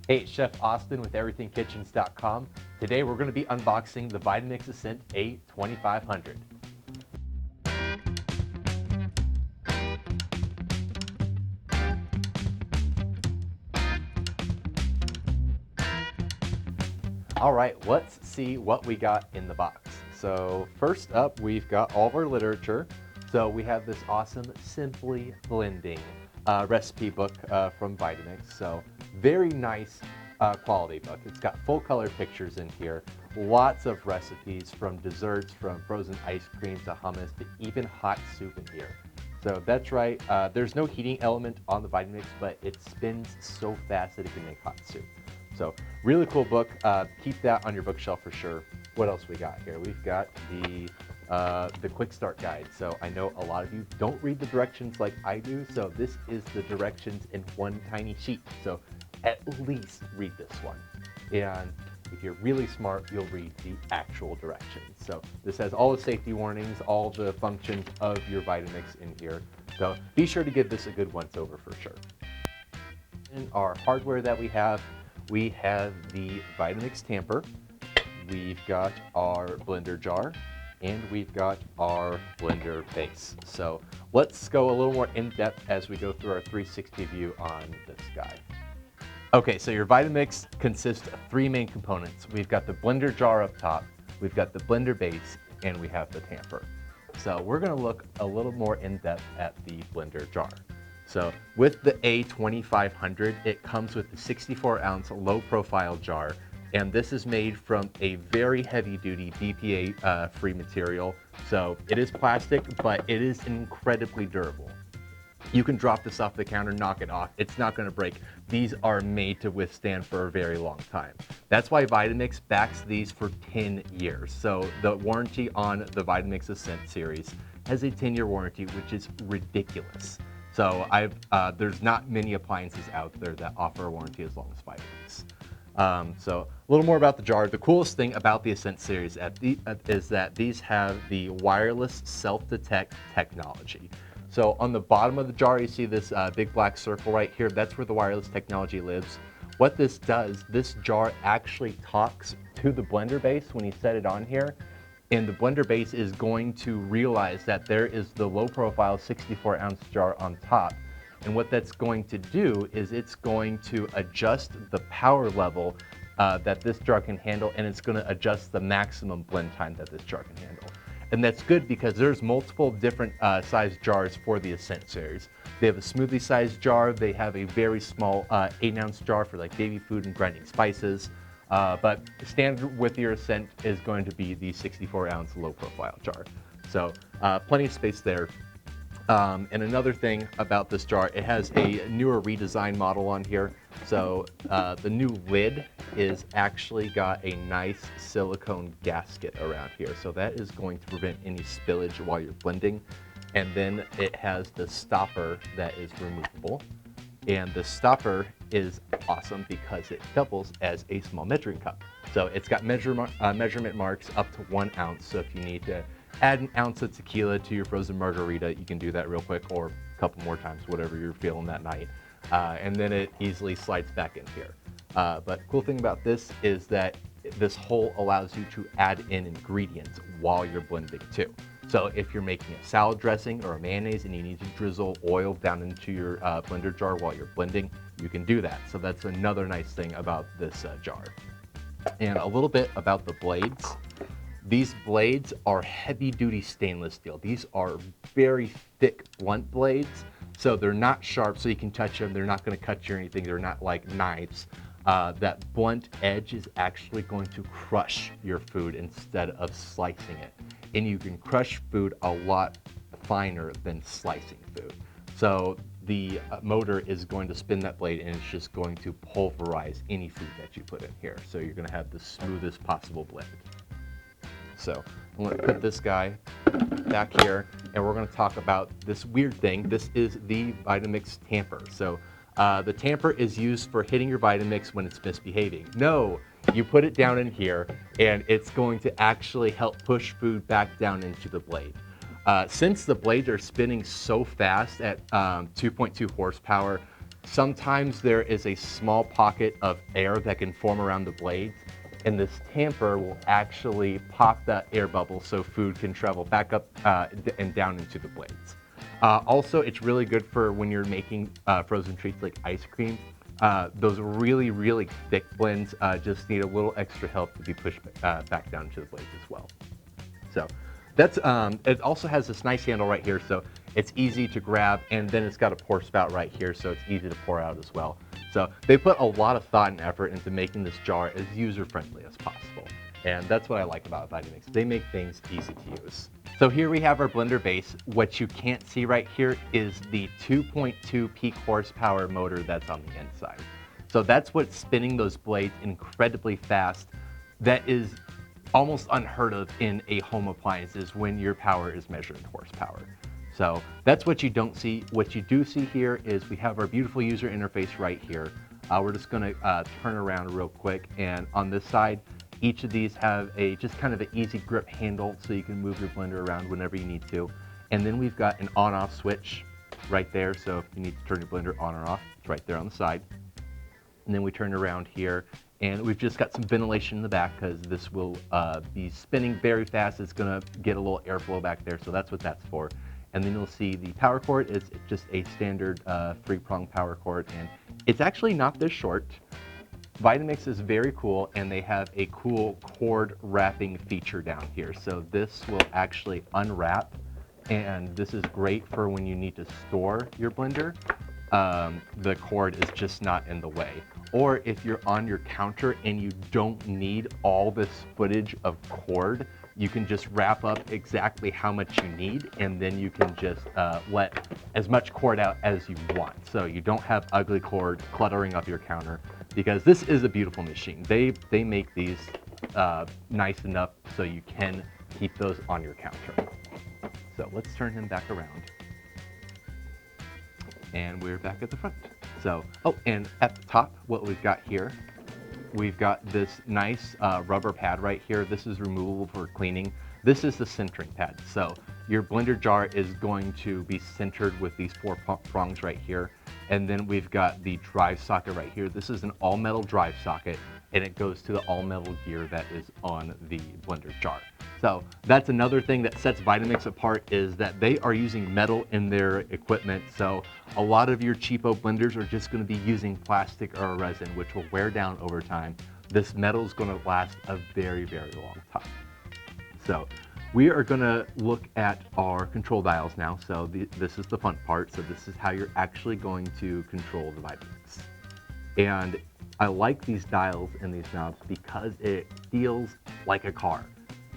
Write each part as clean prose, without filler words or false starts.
Hey, it's Chef Austin with EverythingKitchens.com. Today we're going to be unboxing the Vitamix Ascent A2500. All right, let's see what we got in the box. So first up, we've got all of our literature. So we have this awesome Simply Blending recipe book from Vitamix. So very nice quality book. It's got full color pictures in here, lots of recipes from desserts, from frozen ice cream to hummus to even hot soup in here. So that's right, there's no heating element on the Vitamix, but it spins so fast that it can make hot soup. So really cool book. Keep that on your bookshelf for sure. What else we got here? We've got the quick start guide. So I know a lot of you don't read the directions like I do. So this is the directions in one tiny sheet. So at least read this one. And if you're really smart, you'll read the actual directions. So this has all the safety warnings, all the functions of your Vitamix in here. So be sure to give this a good once over for sure. In our hardware that we have the Vitamix tamper, we've got our blender jar, and we've got our blender base. So let's go a little more in depth as we go through our 360 view on this guy. Okay, so your Vitamix consists of three main components. We've got the blender jar up top, we've got the blender base, and we have the tamper. So we're gonna look a little more in depth at the blender jar. So with the A2500, it comes with a 64-ounce low-profile jar, and this is made from a very heavy-duty BPA-free material. So it is plastic, but it is incredibly durable. You can drop this off the counter, knock it off. It's not going to break. These are made to withstand for a very long time. That's why Vitamix backs these for 10 years. So the warranty on the Vitamix Ascent series has a 10-year warranty, which is ridiculous. So there's not many appliances out there that offer a warranty as long as Vitamix. So a little more about the jar. The coolest thing about the Ascent series is that these have the wireless self-detect technology. So on the bottom of the jar, you see this big black circle right here. That's where the wireless technology lives. What this does, this jar actually talks to the blender base when you set it on here. And the blender base is going to realize that there is the low profile 64-ounce jar on top. And what that's going to do is it's going to adjust the power level that this jar can handle, and it's going to adjust the maximum blend time that this jar can handle. And that's good because there's multiple different size jars for the Ascent series. They have a smoothie size jar, they have a very small 8-ounce jar for like baby food and grinding spices. But standard with your Ascent is going to be the 64-ounce low-profile jar. So plenty of space there. And another thing about this jar, it has a newer redesign model on here. So the new lid is actually got a nice silicone gasket around here. So that is going to prevent any spillage while you're blending. And then it has the stopper that is removable. And the stopper is awesome because it doubles as a small measuring cup. So it's got measurement marks up to 1 ounce. So if you need to add an ounce of tequila to your frozen margarita, you can do that real quick, or a couple more times, whatever you're feeling that night. And then it easily slides back in here. But cool thing about this is that this hole allows you to add in ingredients while you're blending too. So if you're making a salad dressing or a mayonnaise and you need to drizzle oil down into your blender jar while you're blending, you can do that. So that's another nice thing about this jar. And a little bit about the blades. These blades are heavy-duty stainless steel. These are very thick, blunt blades. So they're not sharp, so you can touch them. They're not going to cut you or anything. They're not like knives. That blunt edge is actually going to crush your food instead of slicing it. And you can crush food a lot finer than slicing food. So the motor is going to spin that blade, and it's just going to pulverize any food that you put in here. So you're going to have the smoothest possible blend. So I'm going to put this guy back here, and we're going to talk about this weird thing. This is the Vitamix tamper. So the tamper is used for hitting your Vitamix when it's misbehaving. No, you put it down in here, and it's going to actually help push food back down into the blade. Since the blades are spinning so fast at 2.2 horsepower, sometimes there is a small pocket of air that can form around the blades, and this tamper will actually pop that air bubble so food can travel back up and down into the blades. Also, it's really good for when you're making frozen treats like ice cream. Those really, really thick blends just need a little extra help to be pushed back down to the blades as well. So that's, it also has this nice handle right here, so it's easy to grab, and then it's got a pour spout right here, so it's easy to pour out as well. So they put a lot of thought and effort into making this jar as user-friendly as possible. And that's what I like about Vitamix. They make things easy to use. So here we have our blender base. What you can't see right here is the 2.2 peak horsepower motor that's on the inside. So that's what's spinning those blades incredibly fast. That is almost unheard of in a home appliances when your power is measured in horsepower. So that's what you don't see. What you do see here is we have our beautiful user interface right here. We're just gonna turn around real quick, and on this side, each of these have a just kind of an easy grip handle so you can move your blender around whenever you need to. And then we've got an on-off switch right there, so if you need to turn your blender on or off, it's right there on the side. And then we turn around here, and we've just got some ventilation in the back because this will be spinning very fast. It's gonna get a little airflow back there, so that's what that's for. And then you'll see the power cord is just a standard 3-prong power cord, and it's actually not this short. Vitamix is very cool, and they have a cool cord wrapping feature down here. So this will actually unwrap, and this is great for when you need to store your blender. The cord is just not in the way. Or if you're on your counter and you don't need all this footage of cord, you can just wrap up exactly how much you need, and then you can just let as much cord out as you want. So you don't have ugly cord cluttering up your counter, because this is a beautiful machine. They make these nice enough so you can keep those on your counter. So let's turn him back around. And we're back at the front. So, oh, and at the top, what we've got here, we've got this nice rubber pad right here. This is removable for cleaning. This is the centering pad. So your blender jar is going to be centered with these 4 prongs right here. And then we've got the drive socket right here. This is an all metal drive socket, and it goes to the all metal gear that is on the blender jar. So that's another thing that sets Vitamix apart, is that they are using metal in their equipment. So a lot of your cheapo blenders are just gonna be using plastic or resin, which will wear down over time. This metal is gonna last a very, very long time. So we are gonna look at our control dials now. So this is the fun part. So this is how you're actually going to control the Vitamix. And I like these dials and these knobs because it feels like a car.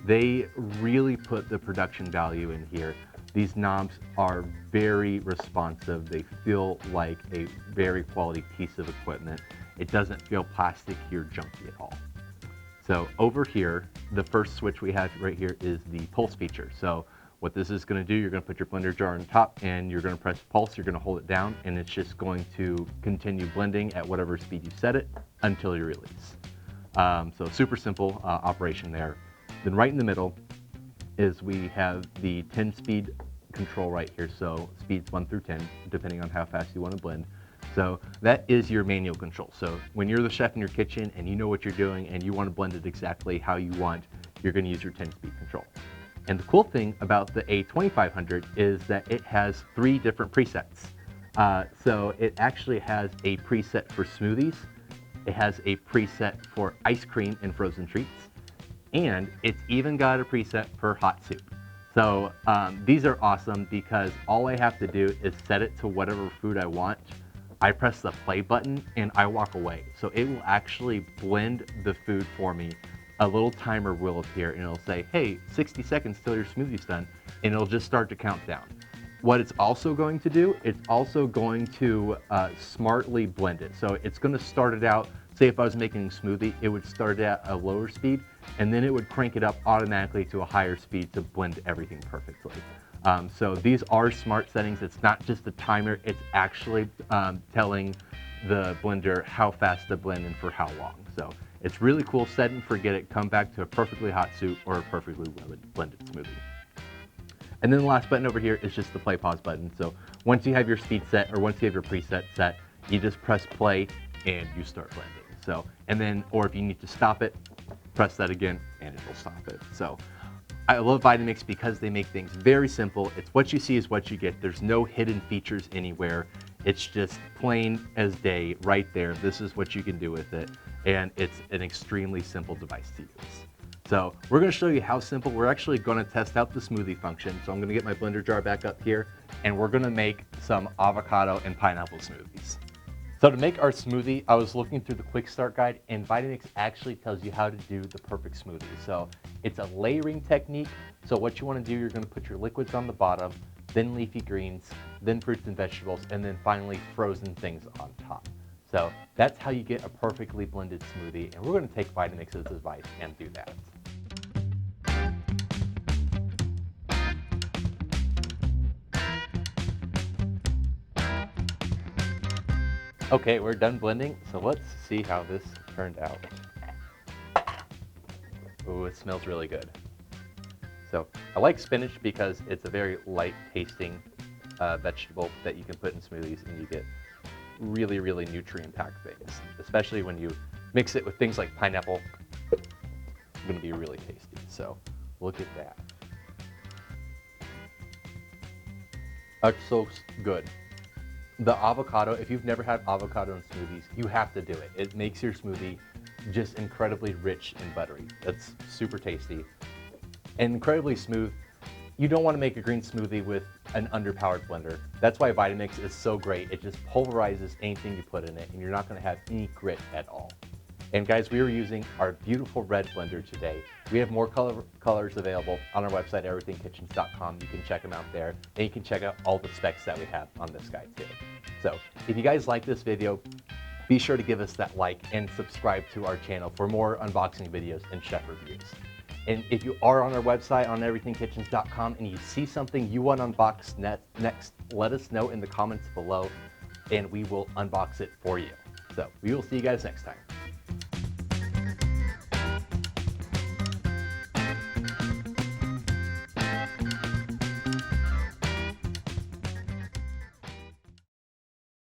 They really put the production value in here. These knobs are very responsive. They feel like a very quality piece of equipment. It doesn't feel plasticky or junky at all. So over here, the first switch we have right here is the pulse feature. So what this is gonna do, you're gonna put your blender jar on top, and you're gonna press pulse, you're gonna hold it down, and it's just going to continue blending at whatever speed you set it until you release. So super simple operation there. Then right in the middle is we have the 10-speed control right here. So speeds 1 through 10, depending on how fast you want to blend. So that is your manual control. So when you're the chef in your kitchen and you know what you're doing and you want to blend it exactly how you want, you're going to use your 10-speed control. And the cool thing about the A2500 is that it has 3 different presets. So it actually has a preset for smoothies, it has a preset for ice cream and frozen treats, and it's even got a preset for hot soup. So these are awesome because all I have to do is set it to whatever food I want. I press the play button and I walk away. So it will actually blend the food for me. A little timer will appear and it'll say, hey, 60 seconds till your smoothie's done, and it'll just start to count down. What it's also going to do, it's also going to smartly blend it. So it's gonna start it out, say if I was making a smoothie, it would start at a lower speed, and then it would crank it up automatically to a higher speed to blend everything perfectly. So these are smart settings. It's not just a timer, it's actually telling the blender how fast to blend and for how long. So it's really cool. Set and forget it, come back to a perfectly hot soup or a perfectly blended smoothie. And then the last button over here is just the play pause button. So once you have your speed set, or once you have your preset set, You just press play and you start blending. So, and then, or if you need to stop it, press that again and it will stop it. So I love Vitamix because they make things very simple. It's what you see is what you get. There's no hidden features anywhere. It's just plain as day right there. This is what you can do with it. And it's an extremely simple device to use. So we're gonna show you how simple. We're actually gonna test out the smoothie function. So I'm gonna get my blender jar back up here and we're gonna make some avocado and pineapple smoothies. So to make our smoothie, I was looking through the quick start guide and Vitamix actually tells you how to do the perfect smoothie. So it's a layering technique. So what you want to do, you're going to put your liquids on the bottom, then leafy greens, then fruits and vegetables, and then finally frozen things on top. So that's how you get a perfectly blended smoothie. And we're going to take Vitamix's advice and do that. Okay, we're done blending, so let's see how this turned out. Ooh, it smells really good. So I like spinach because it's a very light tasting vegetable that you can put in smoothies and you get really, really nutrient-packed things, especially when you mix it with things like pineapple. It's gonna be really tasty, so look at that. That's so good. The avocado, if you've never had avocado in smoothies, you have to do it. It makes your smoothie just incredibly rich and buttery. That's super tasty and incredibly smooth. You don't want to make a green smoothie with an underpowered blender. That's why Vitamix is so great. It just pulverizes anything you put in it and you're not going to have any grit at all. And guys, we were using our beautiful red blender today. We have more colors available on our website, everythingkitchens.com. You can check them out there, and you can check out all the specs that we have on this guy too. So if you guys like this video, be sure to give us that like and subscribe to our channel for more unboxing videos and chef reviews. And if you are on our website on everythingkitchens.com and you see something you want unboxed next, let us know in the comments below and we will unbox it for you. So we will see you guys next time.